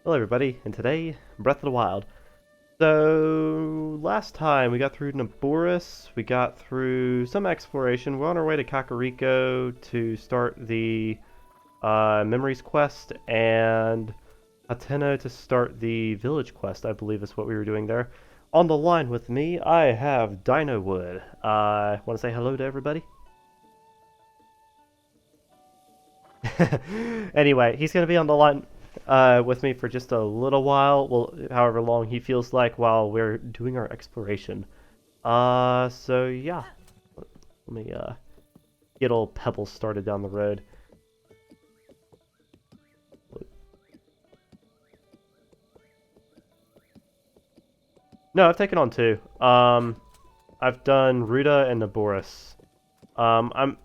Hello everybody, and today, Breath of the Wild. So, last time we got through Naboris, we got through some exploration, we're on our way to Kakariko to start the Memories quest, and Hateno to start the Village quest, I believe is what we were doing there. On the line with me, I have Dino Wood. Want to say hello to everybody? Anyway, he's going to be on the line with me for just a little while. Well, however long he feels like while we're doing our exploration. So yeah, let me get old Pebbles started down the road. No, I've taken on two. I've done Ruta and Naboris. I'm.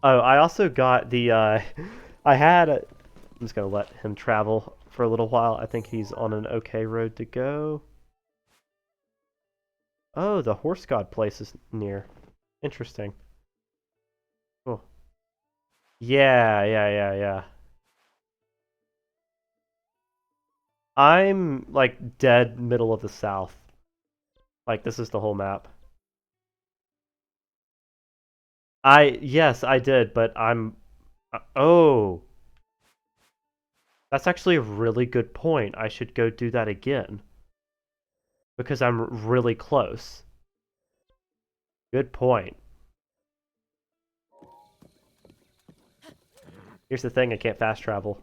Oh, I also got the. I had. I'm just gonna let him travel for a little while. I think he's on an okay road to go. Oh, the horse god place is near. Interesting. Cool. Yeah. I'm like dead middle of the south. Like this is the whole map. Yes, I did, but I'm oh, that's actually a really good point. I should go do that again because I'm really close. Good point. Here's the thing, I can't fast travel.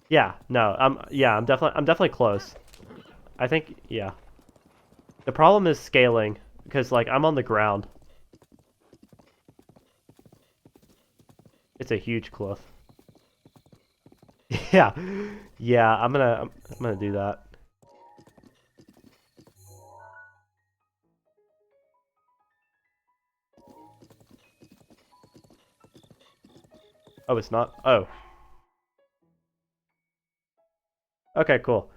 Yeah, no, I'm definitely close. I think yeah. The problem is scaling because like I'm on the ground. It's a huge cliff. Yeah. Yeah, I'm gonna do that. Oh, it's not. Oh. Okay, cool.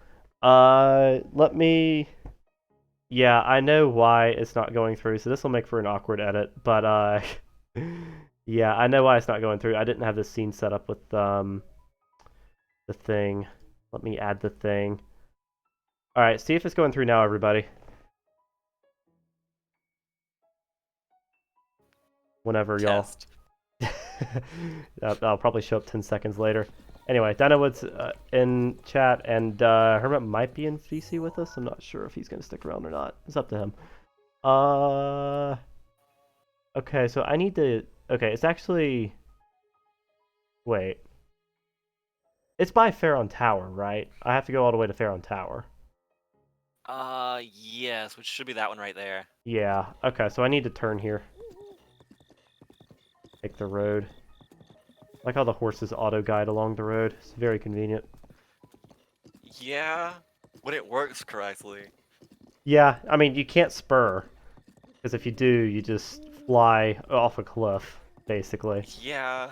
Let me Yeah, I know why it's not going through, so this will make for an awkward edit, but yeah, I know why it's not going through. I didn't have this scene set up with the thing. Let me add the thing. All right, see if it's going through now, everybody. Whenever y'all. Test. That'll probably show up 10 seconds later. Anyway, Dynawood's in chat, and Hermit might be in VC with us. I'm not sure if he's going to stick around or not. It's up to him. Okay, so I need to... Okay, it's actually... Wait. It's by Faron Tower, right? I have to go all the way to Faron Tower. Yes, which should be that one right there. Yeah, okay, so I need to turn here. Take the road. Like how the horses auto-guide along the road. It's very convenient. Yeah, when it works correctly. Yeah, I mean, you can't spur. Because if you do, you just fly off a cliff, basically. Yeah,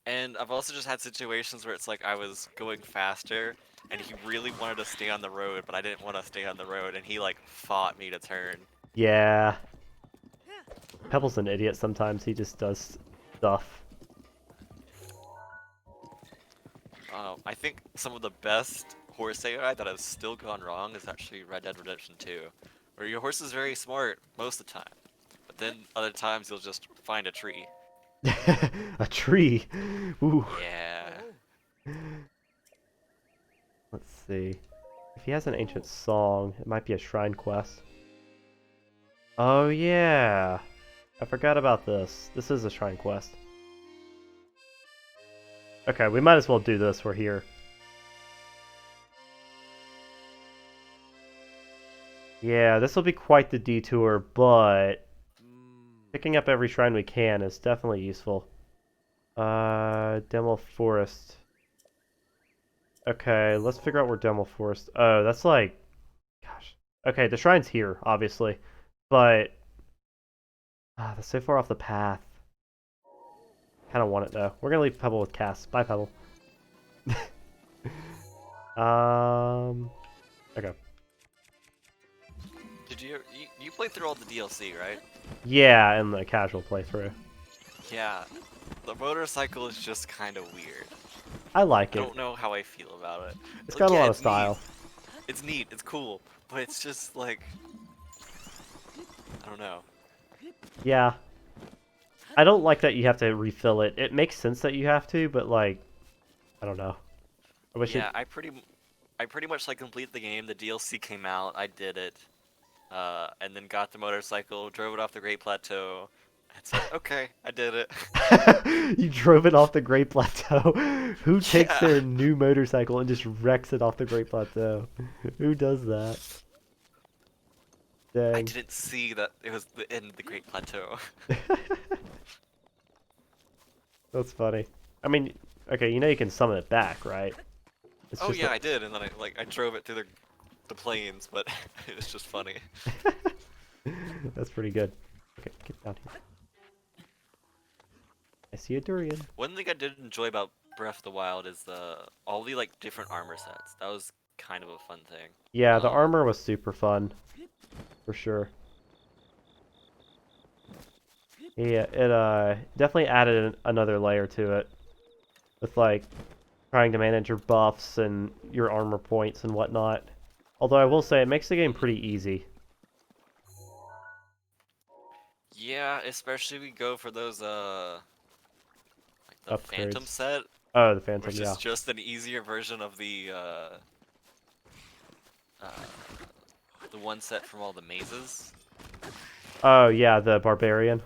and I've also just had situations where it's like I was going faster, and he really wanted to stay on the road, but I didn't want to stay on the road, and he like fought me to turn. Yeah. Pebble's an idiot sometimes. He just does stuff. I think some of the best horse AI that has still gone wrong is actually Red Dead Redemption 2, where your horse is very smart most of the time, but then other times you'll just find a tree. A tree. Ooh. Yeah. Let's see. If he has an ancient song, it might be a shrine quest. Oh yeah. I forgot about this. This is a shrine quest. Okay, we might as well do this. We're here. Yeah, this will be quite the detour, but picking up every shrine we can is definitely useful. Demo Forest. Okay, let's figure out where Demo Forest... Oh, that's like... Gosh. Okay, the shrine's here, obviously. But... that's so far off the path. Kind of want it, though. We're gonna leave Pebble with Cass. Bye, Pebble. Okay. Did you played through all the DLC, right? Yeah, in the casual playthrough. Yeah. the motorcycle is just kind of weird. I like I it. don't know how I feel about it. It's Like, got a yeah, lot of it's neat. style. It's neat. It's cool. But it's just like, I don't know. Yeah. I don't like that you have to refill it. It makes sense that you have to, but like, I don't know. I wish Yeah, it. I pretty much like completed the game. The DLC came out. I did it. And then got the motorcycle, drove it off the Great Plateau, and said, "Okay, I did it." You drove it off the Great Plateau. Who takes Yeah. their new motorcycle and just wrecks it off the Great Plateau? Who does that? I Dang. didn't see that it was the end of the Great Plateau. That's funny. I mean, okay, you know you can summon it back, right? It's Oh just yeah, I did, and then I drove it through the plains, but it was just funny. That's pretty good. Okay, get down here. I see a durian. One thing I did enjoy about Breath of the Wild is all the like different armor sets. That was kind of a fun thing. Yeah, the Um, armor was super fun, for sure. Yeah, it definitely added another layer to it, with like trying to manage your buffs and your armor points and whatnot. Although I will say it makes the game pretty easy. yeah, especially we go for those like the Phantom Upgrades. set, Oh, the Phantom, which yeah. is just an easier version of uh the one set from all the mazes. Oh, yeah, the Barbarian.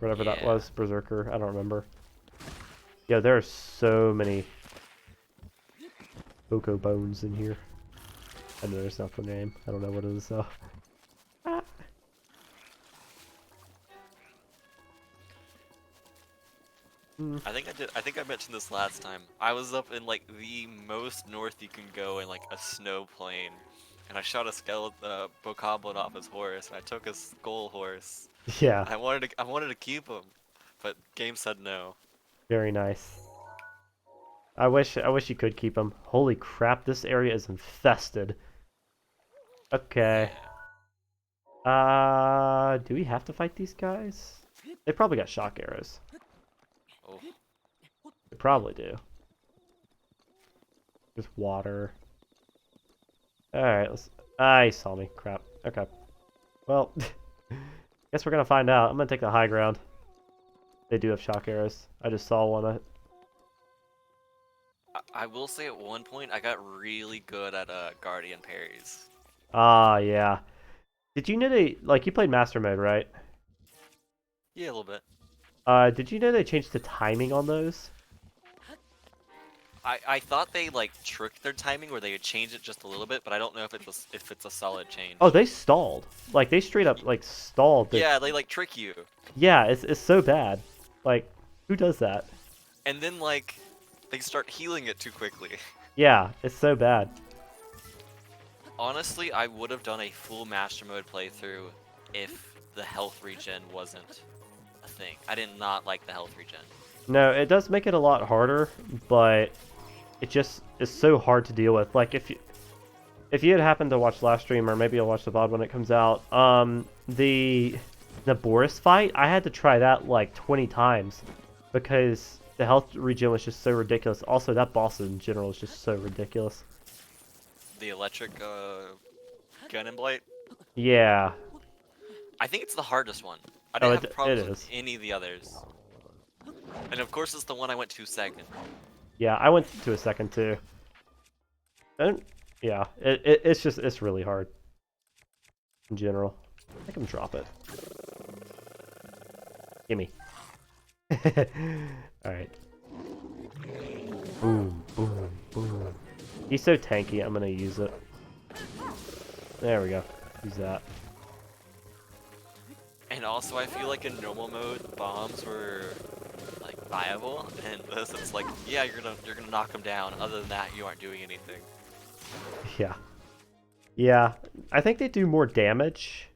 Whatever that Yeah. was. Berserker, I don't remember. Yeah, there are so many Boko bones in here. I know there's not the name. I don't know what it is though. I think I mentioned this last time. I was up in like the most north you can go in like a snow plain, and I shot a skeleton, bokoblin off his horse, and I took his skull horse. Yeah, I wanted to keep him, but game said no. very nice. I wish you could keep them. Holy crap, this area is infested. Okay. Do we have to fight these guys? They probably got shock arrows. Oh, They probably do. There's water. Alright, let's... Ah, he saw me. Crap. Okay. Well, guess we're gonna find out. I'm gonna take the high ground. They do have shock arrows. I just saw one. I will say at one point I got really good at guardian parries. Ah, yeah. Did you know they... Like, you played Master Mode, right? Yeah, a little bit. Did you know they changed the timing on those? I thought they like tricked their timing where they would change it just a little bit, but I don't know if it's a solid change. Oh, they stalled. Like, they straight up, like, stalled. Yeah, they like trick you. Yeah, it's so bad. Like, who does that? And then like they start healing it too quickly. Yeah, it's so bad. Honestly, I would have done a full Master Mode playthrough if the health regen wasn't a thing. I did not like the health regen. No, it does make it a lot harder, but it just is so hard to deal with. Like, if you had happened to watch last stream, or maybe you'll watch the VOD when it comes out, the Boris fight, I had to try that like 20 times because the health regen was just so ridiculous. Also, that boss in general is just so ridiculous. The electric gun and blight. Yeah. I think it's the hardest one. I Oh, didn't have problems it with is. any of the others. And of course, it's the one I went to second. Yeah, I went to a second too. And yeah, it's really hard in general. I can drop it. Gimme. Alright. Boom, boom, boom. He's so tanky, I'm gonna use it. There we go. Use that. And also, I feel like in normal mode, bombs were like viable, and this it's like, yeah, you're gonna knock them down. Other than that, you aren't doing anything. Yeah. Yeah. I think they do more damage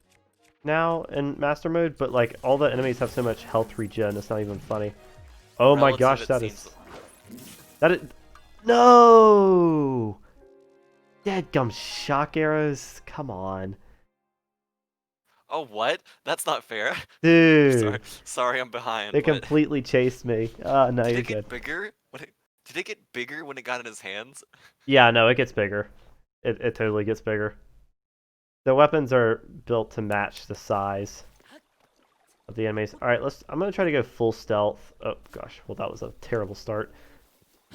now in Master Mode, but like all the enemies have so much health regen, it's not even funny. Oh my Relative, gosh, it that seems- is... That is... No! Deadgum shock arrows? Come on. Oh, what? That's not fair. Sorry, Dude, sorry, I'm behind. they What? completely chased me. No, Did you're it good. get bigger? Did it get bigger when it got in his hands? Yeah, no, it gets bigger. It totally gets bigger. The weapons are built to match the size of the enemies. All right, I'm gonna try to go full stealth. Oh gosh, well that was a terrible start.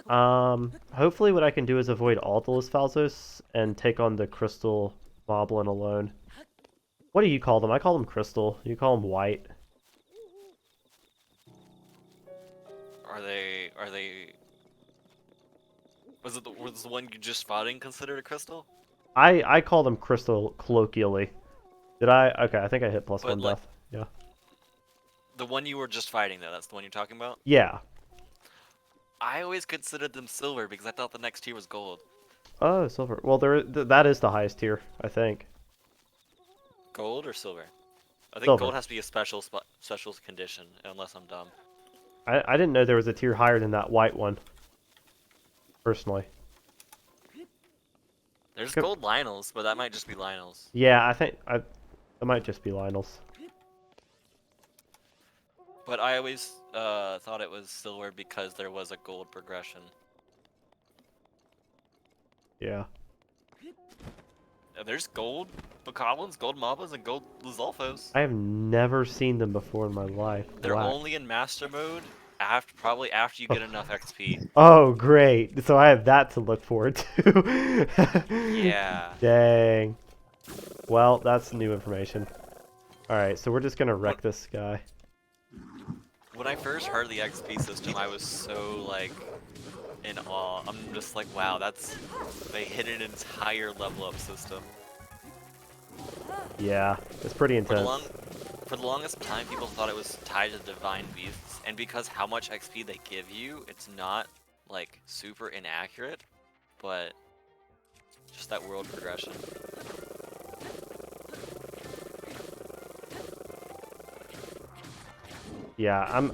Hopefully what I can do is avoid all the Lysfalzos and take on the Crystal Moblin alone. What do you call them? I call them Crystal. You call them White. Are they? Was the one you just fighting considered a crystal? I call them Crystal colloquially. Did I? Okay, I think I hit plus But one like death. Yeah. the one you were just fighting though, that's the one you're talking about? Yeah. I always considered them silver because I thought the next tier was gold. Oh, silver. Well, that is the highest tier, I think. Gold or silver? I think Silver. gold has to be a special condition, unless I'm dumb. I didn't know there was a tier higher than that white one. Personally. There's gold Lionels, but that might just be Lionels. Yeah, I think it might just be Lionel's. But I always thought it was silver because there was a gold progression. Yeah. And there's gold Bokoblins, gold Moblins, and gold Lizalfos. I have never seen them before in my life. They're Black. only in master mode probably after you get enough XP. Oh, great. So I have that to look forward to. Yeah. Dang. Well, that's new information. Alright, so we're just gonna wreck this guy. When I first heard the XP system, I was so like in awe. I'm just like, wow, they hit an entire level up system. Yeah, it's pretty For the intense. for the longest time, people thought it was tied to divine beasts, and because how much XP they give you, it's not like super inaccurate, but just that world progression. Yeah,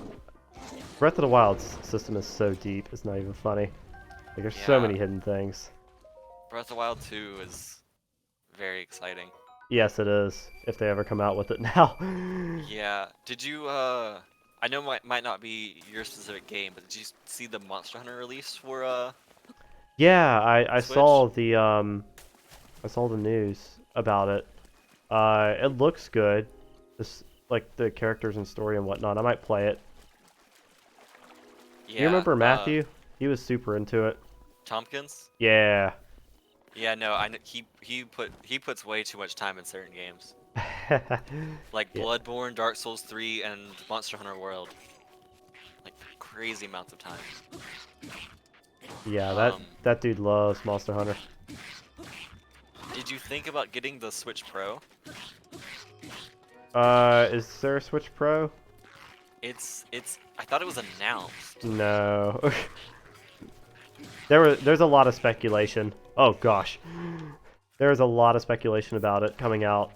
Breath of the Wild's system is so deep, it's not even funny. Like, there's so Yeah. many hidden things. Breath of the Wild 2 is very exciting. Yes, it is, if they ever come out with it now. Yeah. Did you I know it might not be your specific game, but did you see the Monster Hunter release for Yeah, I Switch? saw the I saw the news about it. It looks good. This like the characters and story and whatnot. I might play it. Yeah. You remember Matthew? He was super into it. Tompkins? Yeah. Yeah, no, I know he puts way too much time in certain games. Like Yeah. Bloodborne, Dark Souls 3, and Monster Hunter World. Like crazy amounts of time. Yeah, Um, that dude loves Monster Hunter. Did you think about getting the Switch Pro? Is there a Switch Pro? It's I thought it was announced. No. There's a lot of speculation. Oh gosh. There's a lot of speculation about it coming out.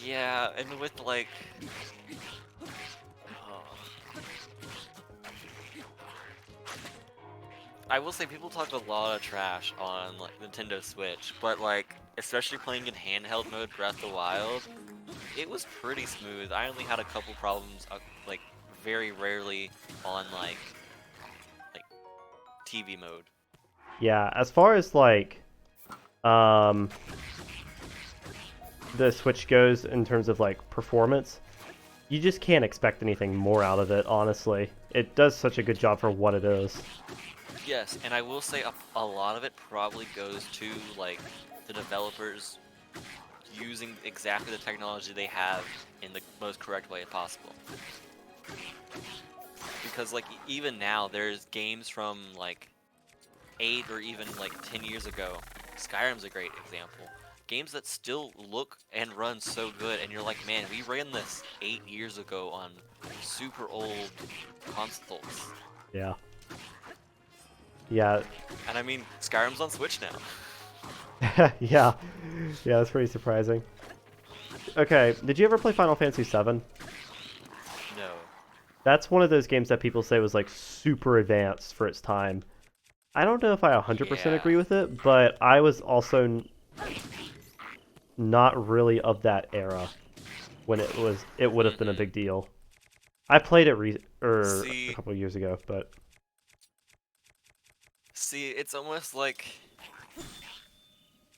Yeah, and with like oh. I will say people talked a lot of trash on like Nintendo Switch, but like especially playing in handheld mode Breath of the Wild, it was pretty smooth. I only had a couple problems like very rarely on like TV mode. Yeah, as far as like the Switch goes in terms of like performance, you just can't expect anything more out of it, honestly. It does such a good job for what it is. Yes, and I will say a lot of it probably goes to like the developers using exactly the technology they have in the most correct way possible. Because like even now there's games from like 8 or even like 10 years ago. Skyrim's a great example. Games that still look and run so good and you're like, man, we ran this 8 years ago on super old consoles. Yeah. Yeah. And I mean, Skyrim's on Switch now. Yeah. Yeah, that's pretty surprising. Okay, did you ever play Final Fantasy VII? No. That's one of those games that people say was like super advanced for its time. I don't know if I 100% Yeah. agree with it, but I was also not really of that era when it would have been a Mm-mm. big deal. I played it a See, couple of years ago, but see, it's almost like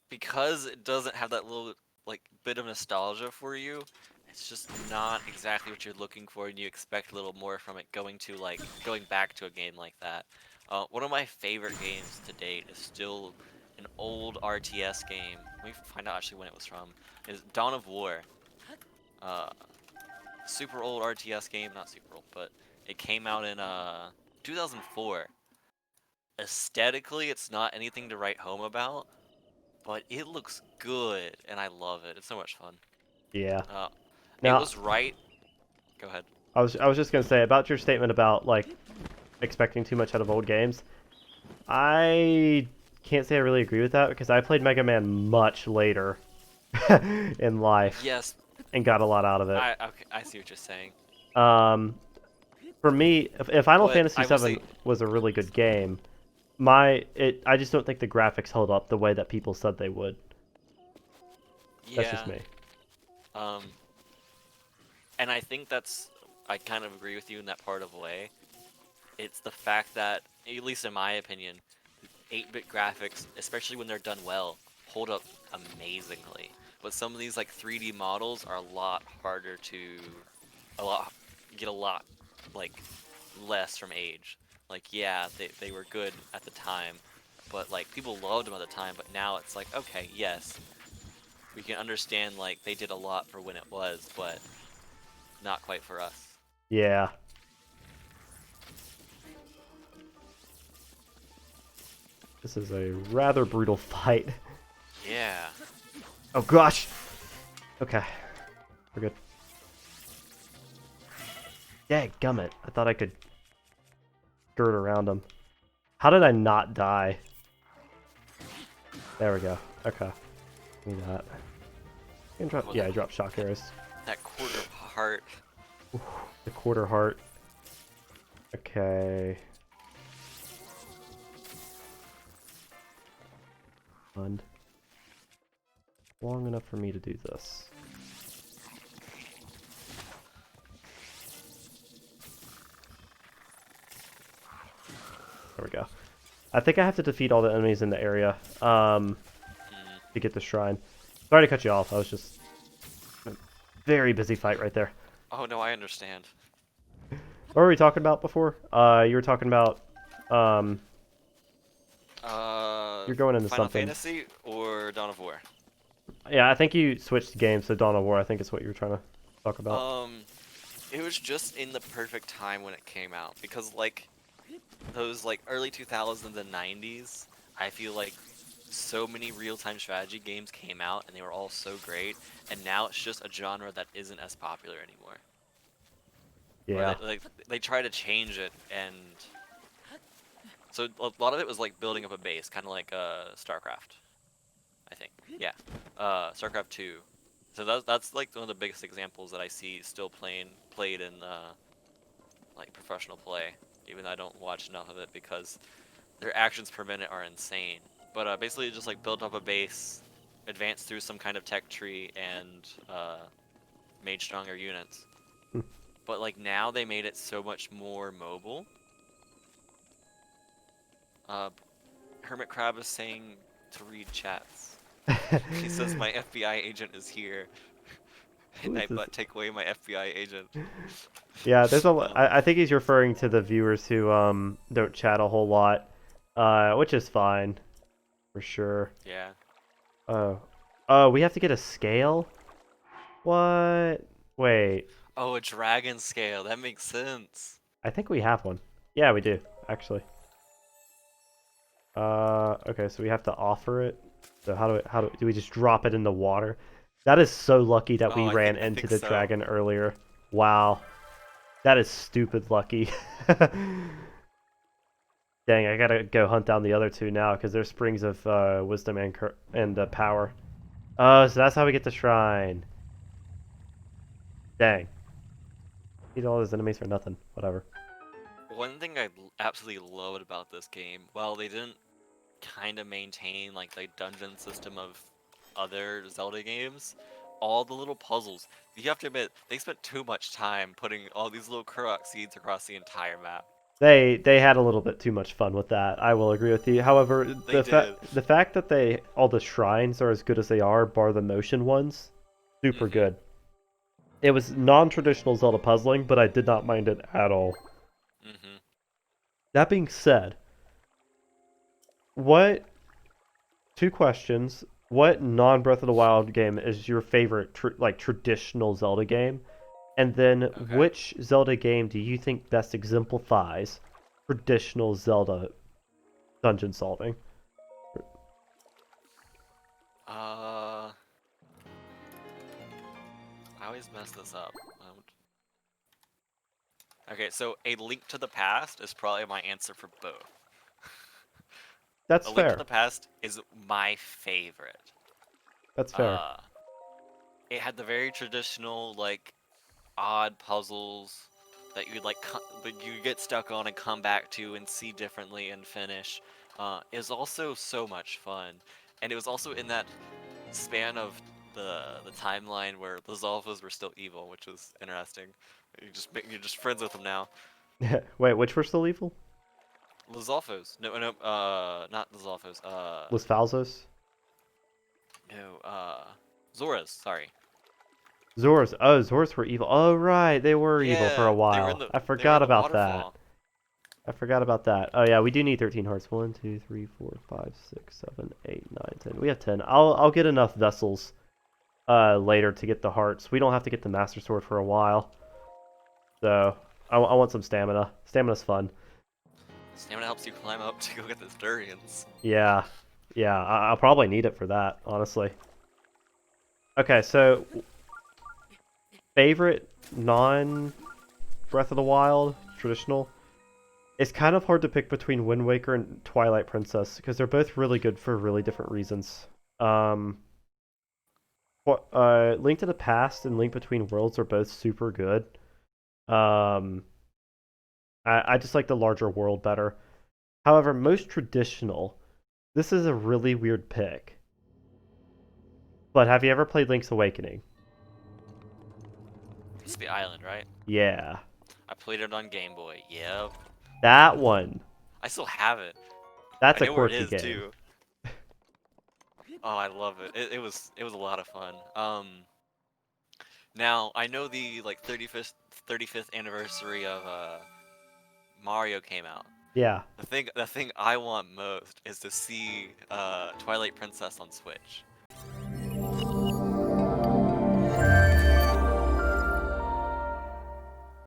because it doesn't have that little like bit of nostalgia for you, it's just not exactly what you're looking for, and you expect a little more from it going back to a game like that. One of my favorite games to date is still an old RTS game. Let me find out actually when it was from. Is Dawn of War. Uh, Super old RTS game, not super old, but it came out in 2004. Aesthetically, it's not anything to write home about, but it looks good, and I love it. It's so much fun. yeah. Uh, it Now, was right. Go ahead. I was just gonna say about your statement about like expecting too much out of old games. I can't say I really agree with that because I played Mega Man much later in life Yes, and got a lot out of it. okay, I see what you're saying. Um, for me, if Final But Fantasy I will VII say, was a really good game, I just don't think the graphics held up the way that people said they would. That's just yeah. me. Um, and I think I kind of agree with you in that part of a way. It's the fact that, at least in my opinion, 8-bit graphics, especially when they're done well, hold up amazingly. But some of these like 3D models are a lot harder to, a lot, get a lot like less from age. Like yeah, they were good at the time, but like people loved them at the time. But now it's like okay, yes, we can understand like they did a lot for when it was, but not quite for us. Yeah. This is a rather brutal fight. Yeah. Oh gosh. Okay. We're good. Dadgummit. I thought I could skirt around him. How did I not die? There we go. Okay. Give me that. Oh, Yeah, I dropped shock arrows. that quarter part. Ooh, the quarter heart. Okay. Fund. Long enough for me to do this. There we go. I think I have to defeat all the enemies in the area Mm. to get the shrine. Sorry to cut you off. I was just a very busy fight right there. Oh no, I understand. What were we talking about before? You were talking about um, you're going into Final something. Fantasy or Dawn of War? Yeah, I think you switched games to Dawn of War. I think is what you were trying to talk about. Um, it was just in the perfect time when it came out because like those like early 2000s and 90s, I feel like so many real-time strategy games came out and they were all so great, and now it's just a genre that isn't as popular anymore. Or Yeah. they try to change it, and so a lot of it was like building up a base, kind of like StarCraft, I think. Yeah, StarCraft 2. So that's like one of the biggest examples that I see still played in like professional play, even though I don't watch enough of it because their actions per minute are insane. But basically, just like build up a base, advance through some kind of tech tree, and made stronger units. Hmm. But like now they made it so much more mobile. Uh, Hermit Crab is saying to read chats. He says my FBI agent is here, Who and is I this? but take away my FBI agent. Yeah, there's a. Um, I think he's referring to the viewers who don't chat a whole lot, which is fine for sure. yeah. Oh, oh, we have to get a scale. What? Wait, Oh, a dragon scale. That makes sense. I think we have one. Yeah, we do actually. Okay, so we have to offer it. So do we just drop it in the water? That is so lucky that we Oh, ran I into think the so. dragon earlier. Wow, that is stupid lucky. Dang, I gotta go hunt down the other two now because they're springs of wisdom and power. Oh, so that's how we get the shrine. Dang, eat all those enemies for nothing. Whatever. One thing I absolutely loved about this game, while they didn't kind of maintain like the dungeon system of other Zelda games, all the little puzzles. You have to admit, they spent too much time putting all these little Korok seeds across the entire map. They had a little bit too much fun with that. I will agree with you. However, They did. the fact that all the shrines are as good as they are, bar the motion ones, super Mhm. good. It was non-traditional Zelda puzzling, but I did not mind it at all. Mhm. That being said, what two questions? What non-Breath of the Wild game is your favorite traditional Zelda game? And then Okay. which Zelda game do you think best exemplifies traditional Zelda dungeon solving? Uh, I always mess this up. Okay, so A Link to the Past is probably my answer for both. That's A Link to fair. the Past is my favorite. That's fair. Uh, it had the very traditional, like, odd puzzles that you'd like, but you get stuck on and come back to and see differently and finish. It was also so much fun, and it was also in that span of the timeline where the Zolfos were still evil, which was interesting. You're just friends with them now. Wait, which were still evil? Lizalfos. No, no, not Lizalfos. Was Falzos? No, Zoras, sorry. Zors. Oh, Zors were evil. Oh, right. They were evil for a Yeah, while. I they were in forgot the about that. waterfall. I forgot about that. Oh, yeah, we do need 13 hearts. 1, 2, 3, 4, 5, 6, 7, 8, 9, 10. We have 10. I'll get enough vessels later to get the hearts. We don't have to get the Master Sword for a while. So, I want some stamina. Stamina's fun. Stamina helps you climb up to go get those durians. Yeah. Yeah, I'll probably need it for that, honestly. Okay, so favorite non Breath of the Wild traditional. It's kind of hard to pick between Wind Waker and Twilight Princess because they're both really good for really different reasons. Um, Link to the Past and Link Between Worlds are both super good. Um, I just like the larger world better. However, most traditional, this is a really weird pick. But have you ever played Link's Awakening? It's the island, right? Yeah, I played it on Game Boy. Yep. that one. I still have it. I That's a know where it quirky is game. too. Oh, I love it. It was a lot of fun. Now I know the like 35th anniversary of Mario came out. Yeah. The thing I want most is to see Twilight Princess on Switch.